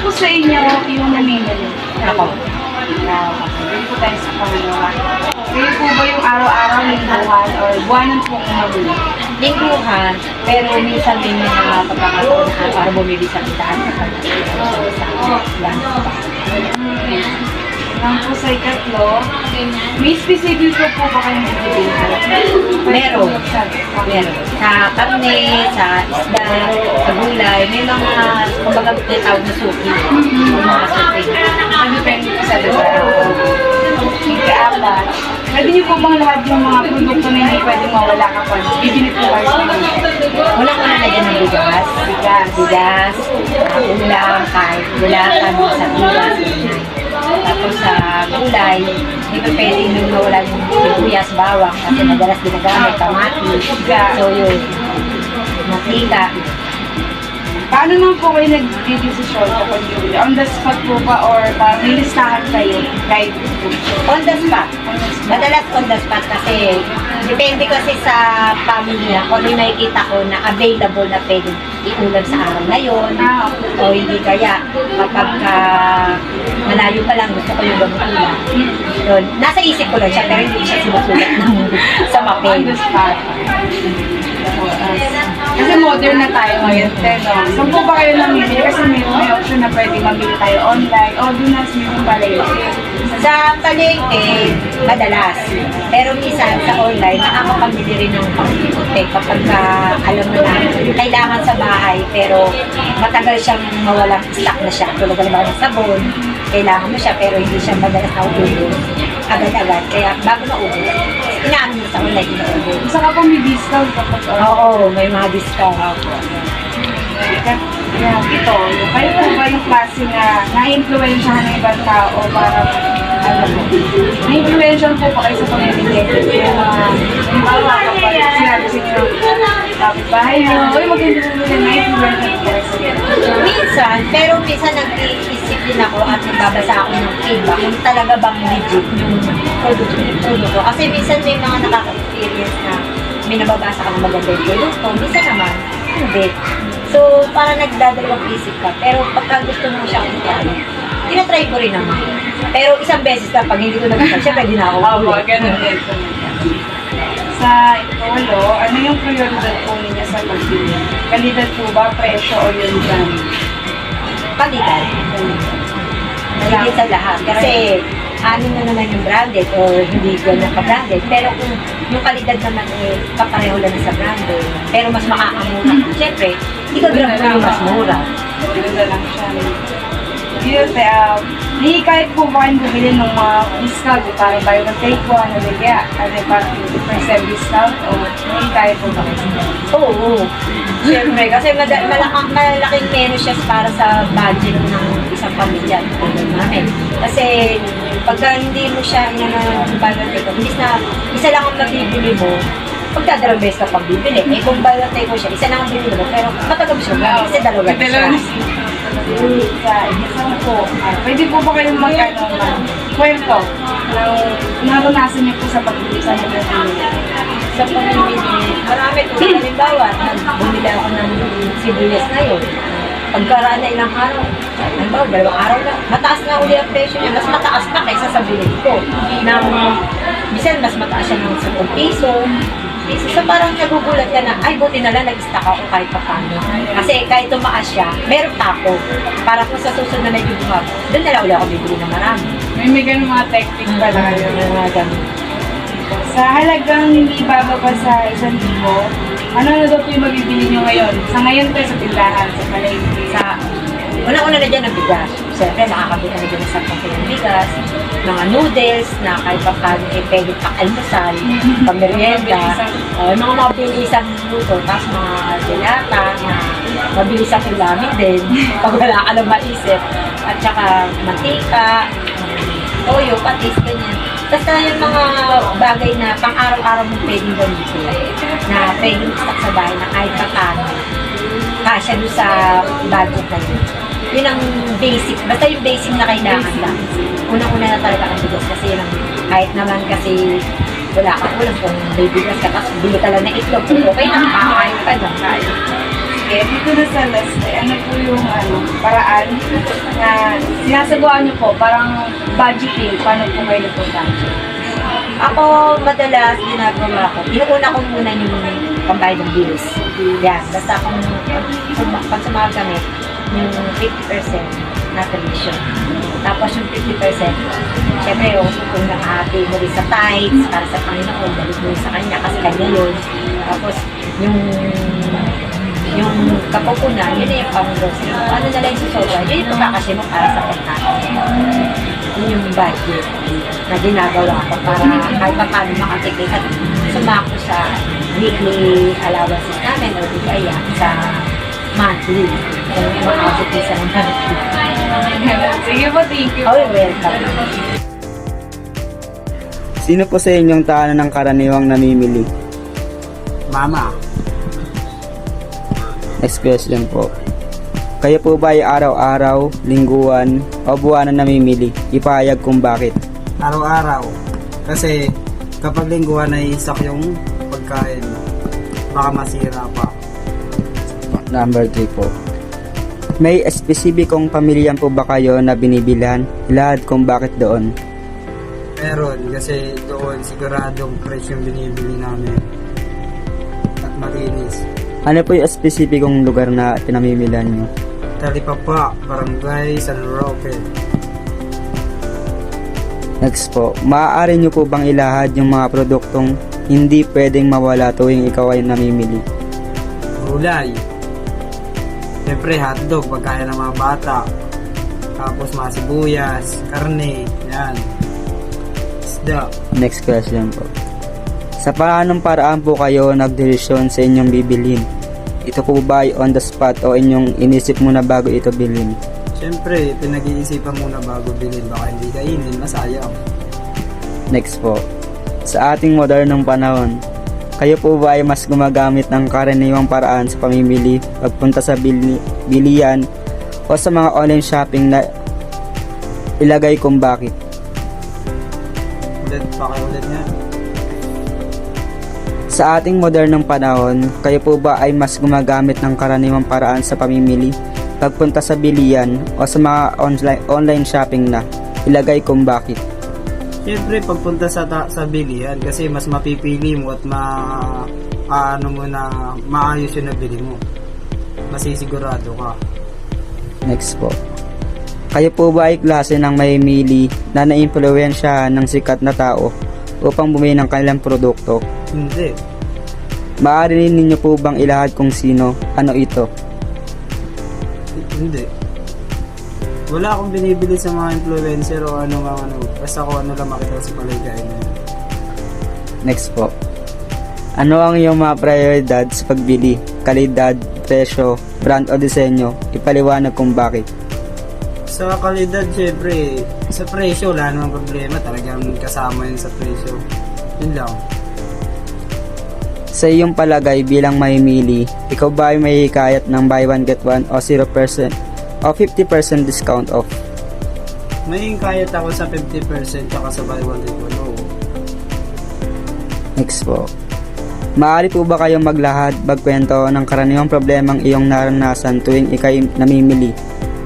po sa inyo yung namimili? Ako. Doon po tayo sa pangalawa. Kayo po ba yung araw-araw lingguhan or buwanan po kung mabili? Lingguhan, pero minsan din may mga pagkakataon na para bumili sa kitaan sa yan. Lang po sa ikatlo, may specific po ba kayong bibilihan? Meron. Meron. Sa karne, sa isda, sa gulay, may mga kumbaga tinatawag na suki. Mga suki. Ang depende po sa lugar. Ika-apat, pwede niyo po bang lahat yung mga produkto na hindi pwedeng mawala kapag bibili po kayo sa mga? Wala ko na lagyan ng bigas. Bigas, ulam, kahit gulatan, sa bigas. Tapos sa gulay, hindi pa pwede nung nawala yung sibuyas, bawang, kasi madalas ginagamit, kamatis, so yun, mantika. Paano naman po kayo nag-decision kapag bibili? On the spot po ba or may listahan kayo? Guide po? On the spot. Madalas on the spot kasi depende kasi sa pamilya kung ano yung nakikita ko na available na pwedeng iulam sa araw na yun. O hindi kaya kapag malayo pa lang gusto ko yung gamutulan. Yun. Nasa isip ko lang siya pero hindi siya sinusulat sa On papel. the spot. Kasi modern na tayo ngayon, pero saan po ba kayo namimili? Kasi may option na pwede mamili tayo online o doon na mismo palengke. Sa palengke, madalas. Pero minsan sa online, nakakapamili rin ng pang-ikote kapag alam mo na kailangan sa bahay pero matagal siyang mawalang stock na siya. Tulad ng mga sabon, kailangan mo siya pero hindi siya madalas na ubos agad-agad. Kaya bago maubos, inaamin mo sa online, inaubos. Isa ka pong may discount kapag Oo, may mga discount. Ito, kayo po ba yung klase na na-influensyahan ng ibang tao para na-influensyahan po pa kayo sa pamimili? Yung mga kapag sinabi sa inyo, kapit-bahay nyo, uy, mag-hindi mo nila na-influensyahan po kayo sa inyo. Minsan, pero minsan nag-iisip din ako at nagbabasa ako ng feedback kung talaga bang legit yung produkto. Kasi minsan may mga nakaka-experience na may nababasa ka ng maganda yung produkto, minsan naman, hindi. So, parang nagdadalawang isip ka. Pero pagka gusto mo siyang itry, tinatry ko rin naman. Pero isang beses na pag hindi ko nag-try, syempre di na ako ulit. Ganun din. Sa ikawalo, ano yung prioridad po ninyo sa pagbili? Kalidad po ba, presyo o yung brand? Kalidad. Hindi sa lahat. Kasi ano na naman yung branded or hindi ganun ka-branded. Pero kung yung kalidad naman kapareho lang sa branded, pero mas makakamura. Siyempre, hindi ka grab mo yung mas mura. Ganda lang siya. Yun, kahit po ba kayong bumili ng mga discount, parang buy one take one, ano kaya, ano parang 50% discount, o kahit po ba kayo? Oo. Siyempre, kasi malaking menu siya para sa budget ng isang pamilya. Namin. Kasi pagka hindi mo siya ng balance ko, hindi na isa lang ang mabibili mo, pagdadalawang beses ka pang bibili. Eh kung balance ko siya, isa lang ang bibili mo, pero matagal siya, kasi dalawa siya. Sa isang po, pwede po ba kayong kwento ng naranasan niyo po sa pagbili sa mga Sa pamimili, marami po. Halimbawa, bumili ako ng sibuyas ngayon. Pagkaraan na ilang araw, halimbawa, 2 araw na, mataas na uli ang presyo niya. Mas mataas pa kaysa sa bilhin ko. Bisan mas mataas siya ng 10 piso. So parang nagugulat ka na, ay buti na lang nag-stock ako kahit pa paano. Kasi kahit tumaas siya, meron pa ako. Para kung sa susunod na medyo bumab, doon na lang ulit ako bibili ng marami. May ganun mga technique pala kayo. Mga ganun. Sa halagang hindi bababa sa 1,000, ano na daw po yung mabibili nyo ngayon? Sa ngayon po sa tindahan, sa palengke. Una-una na dyan ang bigas. Siyempre, makakabit na dyan sa ng bigas, mga noodles na kahit pa paano pwede pang-almusal, pang-merienda, mga mabilisang luto, tapos mga delata na mabilisang ulamin din, pag wala ka lang maisip, at saka mantika, toyo, patis, ganyan. Basta yung mga bagay na pang-araw-araw mo pwedeng gamitin, na pwedeng stock sa bahay na kahit pa paano, kasya doon sa budget na yun. Yun ang basic, basta yung basic na kailangan lang. Unang-una na talaga ang bigas kasi yun ang, kahit naman kasi wala ka kulang kung may bigas ka, tapos bili ka lang na itlog, okay na, makakain ka lang. Sige, dito na sa Leslie, ano po yung paraan na sinasagawa niyo po, parang budgeting, paano po kayo nagpo-budget? Ako, madalas ginagawa ko, inuuna ko muna yung pambayad ng bills. Yan, basta kung pag sumahag kami, yung 50% na tuition. Tapos yung 50%, syempre yung kung nakahati mo rin sa tithes, para sa Panginoon, dahil mo rin sa Kanya, kasi Kanya yun. Tapos yung kapupunan, yun na yung pang-grocery. Ano na lang yung susobra, yun yung pagkakasya mo para sa pagkain. Yun yung budget na ginagawa ko para kahit pa paano makatipid at sumako sa weekly allowances namin o di kaya sa monthly. Kung makakasip isa ng monthly. Sige po, thank you. Oh, welcome. Sino po sa inyong tahanan ng karaniwang namimili? Mama, Next question po. Kayo po ba ay araw-araw, lingguan, o buwanan namimili? Ipahayag kung bakit. araw-araw. Kasi kapag lingguhan ay isak yung pagkain, baka masira pa. Number 3 po. May espesibikong pamilyan po ba kayo na binibilhan? Ilahad kung bakit doon. Meron kasi doon siguradong fresh yung binibili namin. At malinis. Ano po yung espesibikong lugar na pinamimilihan nyo? Talipapa, Barangay San Roque. Next po, maaari nyo po bang ilahad yung mga produktong hindi pwedeng mawala tuwing ikaw ay namimili? Gulay. Siyempre hotdog, pagkaya ng mga bata. Tapos mga sibuyas, karne, yan. Isda. Next question po. Sa paanong paraan po kayo nagdesisyon sa inyong bibilhin? Ito po ba ay on the spot o inyong inisip muna bago ito bilhin? Siyempre, pinag-iisipan muna bago bilhin. Baka hindi kainin, masayang. Next po. Sa ating modernong panahon, kayo po ba ay mas gumagamit ng karaniwang paraan sa pamimili, pagpunta sa bilihan o sa mga online shopping na ilagay kung bakit? Pakiulit niya. Sa ating modernong panahon, kayo po ba ay mas gumagamit ng karaniwang paraan sa pamimili, pagpunta sa bilihan o sa mga online shopping na ilagay kung bakit? Siyempre, pagpunta sa bilihan kasi mas mapipili mo at maayos yung nabili mo. Masisigurado ka. Next po. Kayo po ba ay klase ng mamimili na naimpluwensyahan ng sikat na tao upang bumili ng kanilang produkto? Hindi. Maaari ninyo po bang ilahad kung sino? Ano ito? Hindi. Wala akong binibili sa mga influencer o ano. Basta ko ano lang makita sa paligayan na yun. Next po. Ano ang iyong mga prioridad sa pagbili? Kalidad, presyo, brand o disenyo? Ipaliwanag kung bakit. Sa kalidad, syempre, sa presyo, wala namang problema. Talagang kasama yun sa presyo. Yun lang. Sa iyong palagay bilang mamimili, ikaw ba ay may hikayat ng buy one get one o 0% o 50% discount off? May kayat ako sa 50% tsaka sa buy one get one. Oo. Next po. Maaari po ba kayong maglahad, magkwento ng karaniwang problemang iyong naranasan tuwing ikay namimili?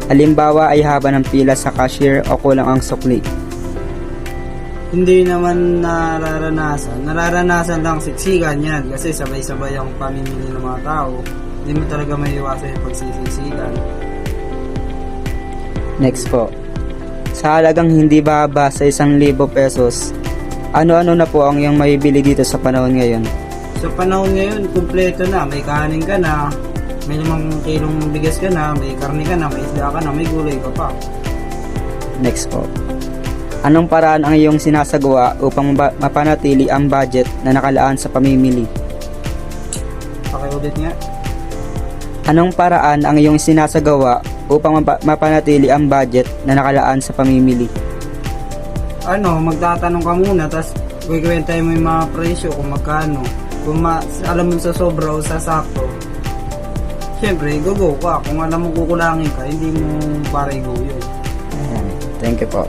Halimbawa ay haba ng pila sa cashier o kulang ang sukli. Hindi naman nararanasan. Nararanasan lang siksikan yan kasi sabay-sabay ang pamimili ng mga tao. Hindi mo talaga may iwasan yung pagsisiksikan. Next po. Sa halagang hindi bababa sa 1,000 pesos, ano-ano na po ang iyong mabibili dito sa panahon ngayon? Sa panahon ngayon, kumpleto na. May kanin ka na, may 5 kilong bigas ka na, may karne ka na, may isda ka na, may gulay ka pa. Next po. Anong paraan ang iyong sinasagawa upang mapanatili ang budget na nakalaan sa pamimili? Pakiulit nga. Anong paraan ang iyong sinasagawa upang mapanatili ang budget na nakalaan sa pamimili? Magtatanong ka muna, tapos kukwentahin mo yung mga presyo kung magkano. Kung alam mo sa sobra o sa sakto, syempre, go ka. Kung alam mo kukulangin ka, hindi mo para go yun. Ayan. Thank you po.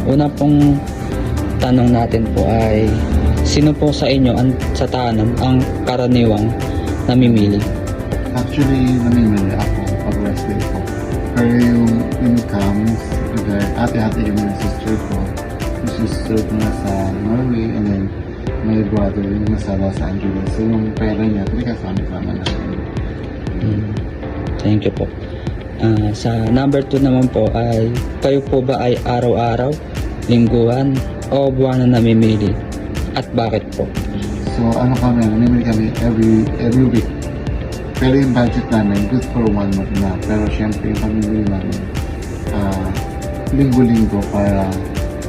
Una pong tanong natin po ay sino po sa inyo sa tahanan ang karaniwang namimili? Actually, namimili ako pag rest day ko. Pero yung incomes, ate-ate yung mga sister ko. Yung sister ko nasa Norway, and then my brother yung nasa Los Angeles. So yung pera niya, pinagkasama-sama namin. Thank you po. Sa number 2 naman po ay kayo po ba ay araw-araw, lingguhan o buwan na namimili? At bakit po? So ano kami, namimili kami every week. Pero yung budget namin, good for 1 month na. Pero syempre yung pamimili namin, linggo-linggo para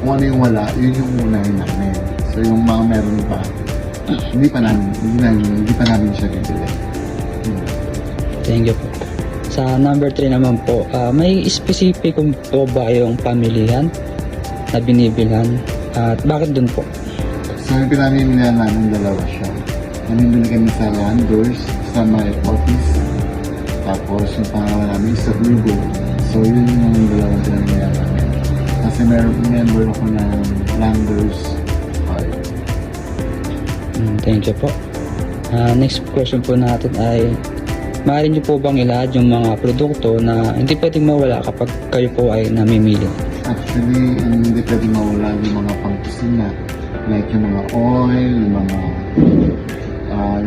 kung ano yung wala, yun yung unahin namin. So yung mga meron pa, hindi pa namin siya bibili. Thank you po. Sa number 3 naman po, may specific po ba yung pamilihan na binibilhan? At bakit dun po? So yung pinamimilihan namin dalawa siya. Namimili kami sa Landers, sa my office. Tapos yung pangalawa namin sa Google. So yun yung dalawa pinamimilihan namin. Kasi member ako ng Landers card. Thank you po. Next question po natin ay maaari niyo po bang ilahad yung mga produkto na hindi pwedeng mawala kapag kayo po ay namimili? Actually, hindi pwede mawala yung mga pangkusina. Like yung mga oil, yung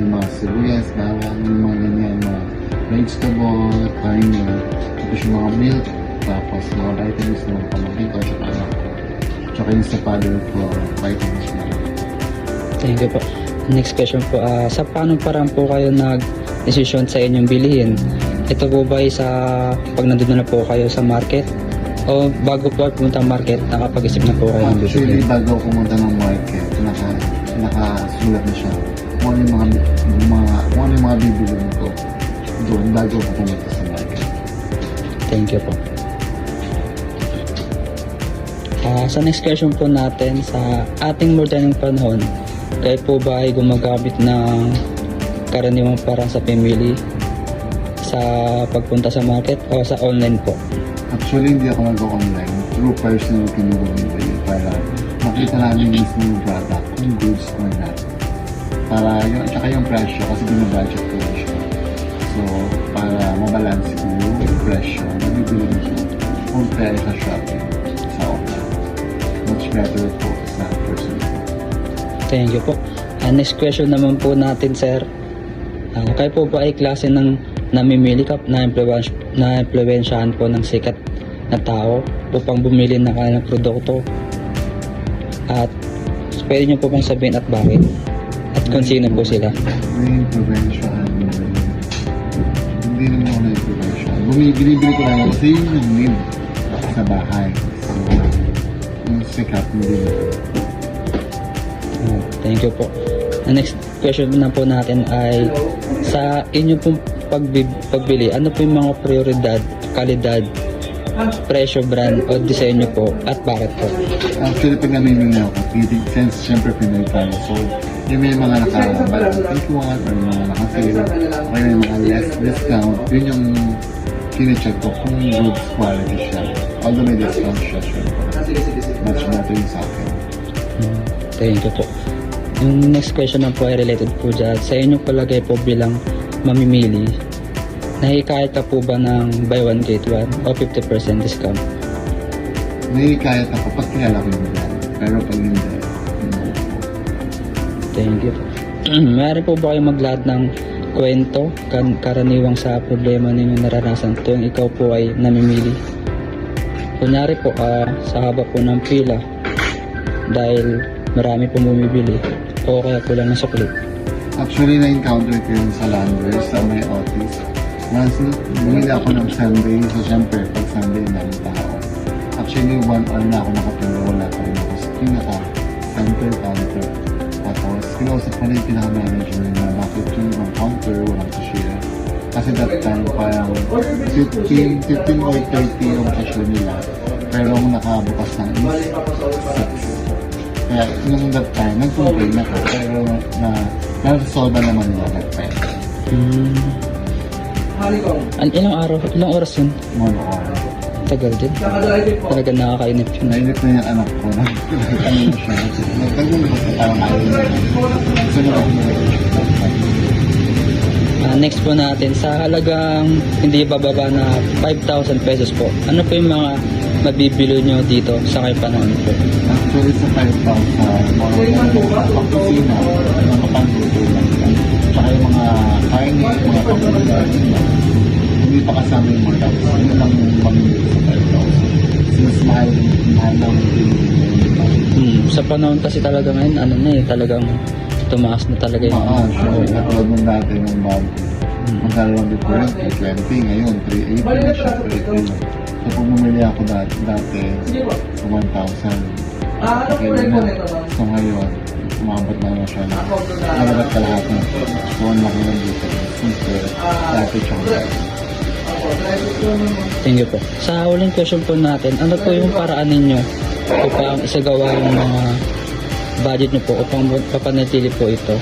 mga sibuyas, bawang, yung mga ganyan na vegetable, karne, tapos yung mga milk, tapos mga vitamins ng pamangkin ko, tsaka anak ko. Tsaka yung sa powder for vitamins na. Thank you po. Next question po, sa paano parang po kayo nag-desisyon sa inyong bilihin? Ito po ba ay sa pag nandun na po kayo sa market? O bago po pumunta ang market, nakapag-isip na po kayo ng Actually, bilihin? bago pumunta ng market, nakasulat na siya. Kung ano yung mga bibilin ko doon bago ako pumunta sa market. Thank you po. Sa next question po natin, sa ating modernong panahon, kayo po ba ay gumagamit ng karaniwang parang sa pamili sa pagpunta sa market o sa online po? Actually, hindi ako nag-online. Through personal kami bumibili para makita namin mismo yung product, yung goods or not. Para yung, tsaka yung presyo, kasi binabudget ko lang siya. So, para mabalance ko yung presyo, nabibili ko siya compare sa shopping, sa online. Much better po sa personal. Thank you po. Next question naman po natin, sir. Kayo po ba ay klase ng namimili na impluwensyahan po ng sikat na tao upang bumili ng kanilang produkto? At pwede nyo po bang sabihin at bakit? At kung sino po sila? May intervention. Hindi naman ako na-intervention. Binibili ko lang kasi yung need sa bahay. So, yung sikat, hindi na. Thank you po. Ang next question na po natin ay sa inyo pong pagbili, ano po yung mga prioridad, kalidad, presyo, brand o disenyo po at bakit po? Actually, pag namimili ako, since syempre Pinoy tayo, so yung may mga naka-take one or mga naka-sale, or may mga less discount, yun yung kine-check ko kung good quality siya. Although may discount siya, syempre. Much better yung sa akin. Thank you po. Yung next question na po ay related po dyan. Sa inyong palagay po bilang mamimili, nahihikayat ka po ba ng buy one get one o 50% discount? May kaya ako pag kilala ko yung brand. Pero pag hindi, Thank you po. Mayroon po ba kayong maglahad ng kwento karaniwang sa problema ninyo naranasan tuwing ikaw po ay namimili? Kunyari po, sa haba po ng pila dahil marami pong bumibili o kaya kulang ng sukli. actually, na-encounter ko yung sa Landers, sa my office. Once, bumili ako ng Sunday. So, syempre, pag Sunday, namin tao. Actually, 1 hour na ako nakapila. Wala pa rin ako sa counter. Tapos, kinausap ko na yung pinaka-manager na bakit yung ibang counter, walang cashier. Kasi that time, parang 15 or 30 yung cashier nila. Pero ang nakabukas na is 6. Kaya nung that time, nag-complain ako. Pero na-resolve naman nila that time. Ilang oras yun? 1 hour. tagal din. Talaga nakakainip yun. Nainip na yung anak ko. Ano na siya. Nagtagulo ko parang ayaw na. Gusto na ako Next po natin, sa halagang hindi bababa na 5,000 pesos po, ano po yung mga mabibili nyo dito sa kay Panahon po? Actually sa 5,000, more than kusina, mga pangluto lang. Tsaka yung mga kain, mga pangluto. Hindi pa kasama yung mga tapos. Yun lang yung mamimili sa 5,000. Since mahal lang yung pinili. Sa panahon kasi talaga ngayon, ano na eh, talagang tumaas na talaga yung Sure. Katulad ng dati ng bago. Magkano lang difference? 220, ngayon 380 na siya, 380. So kung bumili ako dati sa 1,000. Okay na. So ngayon, umabot na naman siya na nalabat ka lahat na. So ang laki ng dito. Simple, dati siya. Thank you po. Sa huling question po natin, ano po yung paraan ninyo upang isagawa yung mga budget nyo po upang papanatili po ito?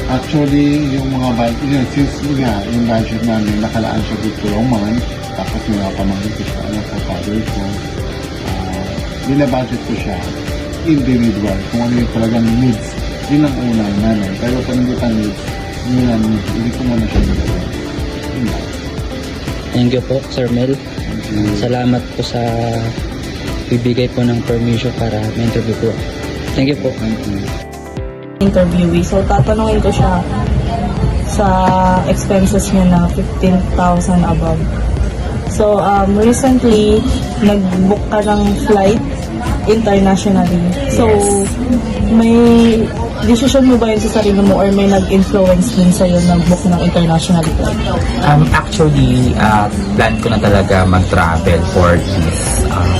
Actually, yung mga budget, yun, since nga, yung budget namin, nakalaan siya dito long month, tapos may mga pamangkin ko sa anak ko, father ko, nila-budget ko siya, individual, kung ano yung talagang needs, yun ang unang namin. Pero kung hindi pa needs, yun ang needs, hindi ko muna siya nila. Yun lang. Thank you po, Sir Mel. Salamat po sa bibigay po ng permission para ma-interview po. Thank you po. Thank you. Interviewee. So, tatanungin ko siya sa expenses niya na 15,000 above. So, recently, nag-book ka ng flight internationally. So, may decision mo ba yun sa sarili mo or may nag-influence din sa'yo na book ng international flight? Actually, plan ko na talaga mag-travel for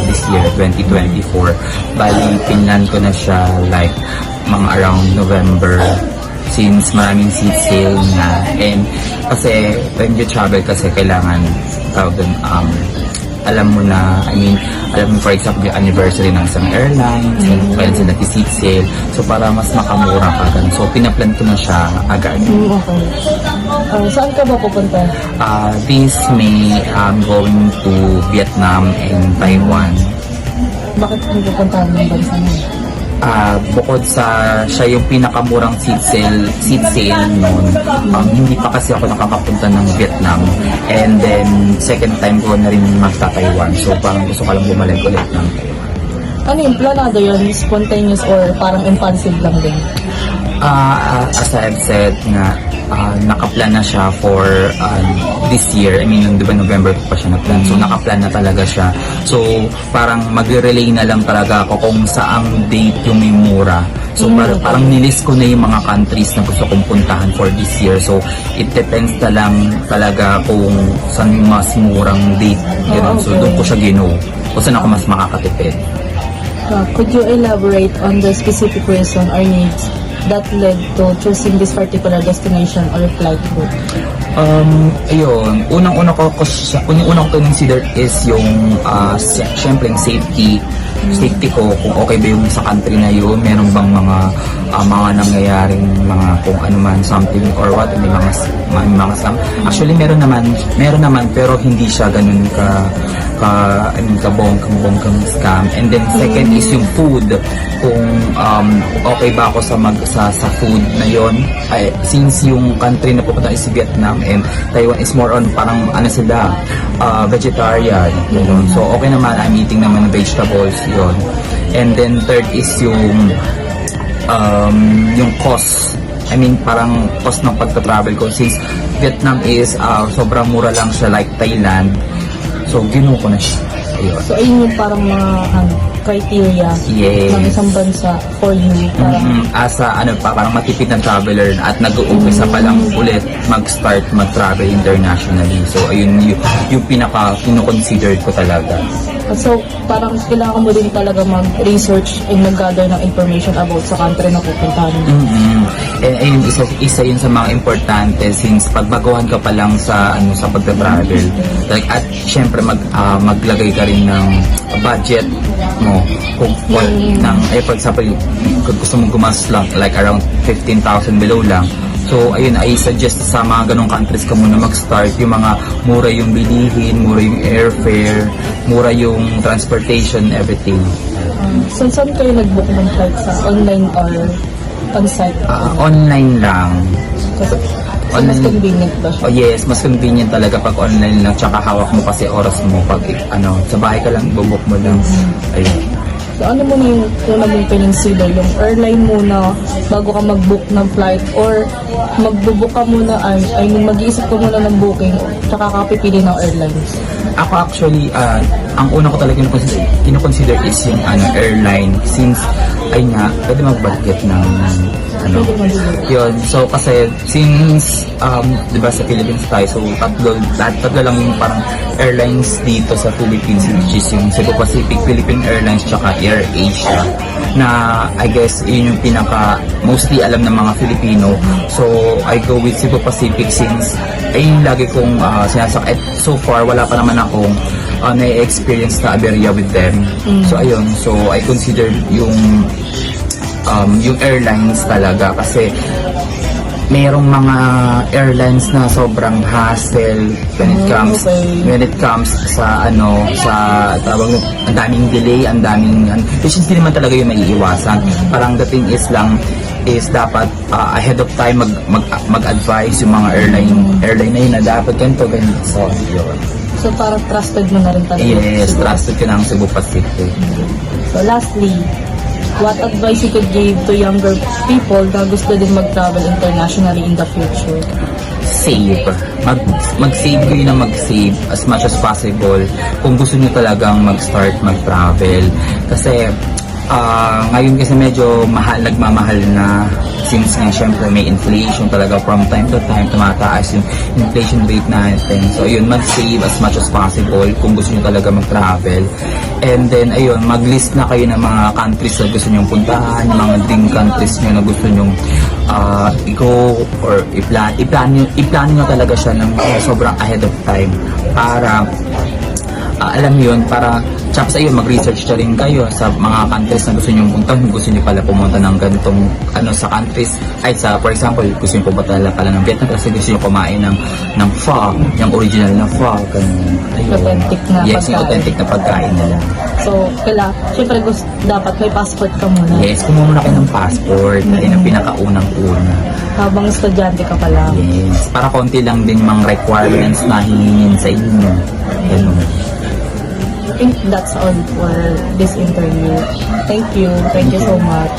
this year, 2024. Bali, pinlan ko na siya like mga around November since maraming seat sale na. And kasi when you travel kasi kailangan alam mo na, alam mo for example yung anniversary ng isang airlines, kailan sila nag-seat sale. So para mas makamura ka ganun. So pinaplan ko na siya agad. Okay. Saan ka ba pupunta? This May, I'm going to Vietnam and Taiwan. Bakit mo pupunta ng bansa mo? Bukod sa siya yung pinakamurang seat sale noon, hindi pa kasi ako nakakapunta ng Vietnam. And then, second time ko na rin magta-Taiwan. So, parang gusto ko lang bumalik ulit ng Taiwan. Ano yung planado yun? Spontaneous or parang impulsive lang din? As I've said nga, nakaplan na siya for this year. Di ba November pa siya na-plan. So, nakaplan na talaga siya. So, parang magre-relay na lang talaga ako kung saang date yung may mura. So, parang nilist ko na yung mga countries na gusto kong puntahan for this year. So, it depends na lang talaga kung saan yung mas murang date. Ganun. So, doon ko siya gino. Kung saan ako mas makakatipid. Could you elaborate on the specific reason or needs that led to choosing this particular destination or flight route? Ayun, unang-una ko consider is yung syempre yung safety ko, kung okay ba yung sa country na yun, meron bang mga nangyayaring mga kung ano man something or what, may mga scam. Actually meron naman pero hindi siya ganun kabongkang scam. And then second is yung food, kung okay ba ako sa food na yon. Since yung country na pupunta is Vietnam and Taiwan is more on parang sila vegetarian, yun. So okay naman, I'm eating naman ng vegetables yon. And then third is yung cost. Parang cost ng pagta-travel ko, since Vietnam is sobrang mura lang siya like Thailand. So ginuho ko na siya. Ayun. So, ayun yung parang mga criteria ng isang bansa for you. Parang matipid na traveler at nag-uumpisa pa lang ulit mag-start mag-travel internationally. So, ayun yung pinaka-consider ko talaga. So, parang kailangan mo din talaga mag-research and mag-gather ng information about sa country na pupuntahan mo. And ayun, isa yun sa mga importante since pagbaguhan ka pa lang sa pagta-travel. Like, at syempre maglagay ka rin ng budget mo. Kung for example, kung gusto mong gumastos lang like around 15,000 below lang. So, ayun, I suggest sa mga ganong countries ka muna mag-start. Yung mga mura yung bilihin, mura yung airfare, mura yung transportation, everything. Saan kayo nag-book ng flight, sa online or on-site? Online lang. Kasi mas convenient ba siya? Oh yes, mas convenient talaga pag online lang, tsaka hawak mo kasi oras mo pag sa bahay ka lang, bubuk mo lang. Ayun. So ano muna yung una mong pinonsider? Yung airline muna bago ka mag-book ng flight, or mag-book ka muna, I mean mag-iisip ka muna ng booking tsaka ka pipili ng airlines? Ako actually, ang una ko talaga kinoconsider is yung airline, since ay nga, pwede mag-budget ng yun. So kasi since di ba sa Philippines tayo, so tatlo lang yung parang airlines dito sa Philippines, which is yung Cebu Pacific, Philippine Airlines, tsaka Air Asia, na I guess yun yung pinaka mostly alam ng mga Filipino. So I go with Cebu Pacific since ayun lagi kong sinasakit. So far wala pa naman akong na-experience na aberya with them. So ayun, so I consider yung airlines talaga, kasi mayroong mga airlines na sobrang hassle when it comes sa tawag, ang daming delay, ang daming which hindi naman talaga yung maiiwasan. Parang the thing is dapat ahead of time mag-advise yung mga airline na yun na dapat ganito. So yun. So parang trusted mo na rin talaga? Yes, trusted ko ng Cebu Pacific. So lastly, what advice you could give to younger people na gusto din mag-travel internationally in the future? Save. Mag-save kayo na mag-save as much as possible kung gusto nyo talagang mag-start mag-travel. Kasi ngayon kasi medyo nagmamahal na, since nga syempre may inflation talaga, from time to time tumataas yung inflation rate natin. So ayun, mag-save as much as possible kung gusto nyo talaga mag-travel. And then ayun, mag-list na kayo ng mga countries na gusto nyong puntahan, yung mga dream countries nyo na gusto nyong i-go, or i-plan nyo talaga siya ng sobrang ahead of time, para alam mo yun, para tapos ayun, mag-research na rin kayo sa mga countries na gusto nyo puntahan. Gusto nyo pala pumunta ng ganitong sa countries, for example, gusto nyo pumunta pala ng Vietnam kasi gusto nyo kumain ng pho, yung original na pho, Authentic na yes, pagkain. yung authentic na pagkain nila. So, syempre dapat may passport ka muna. Yes, kumuha na kayo ng passport, ayun ang pinakaunang-una. Habang estudyante ka pa lang. Yes, para konti lang din mga requirements na hihingin sa inyo. Ganun. I think that's all for this interview. Thank you so much.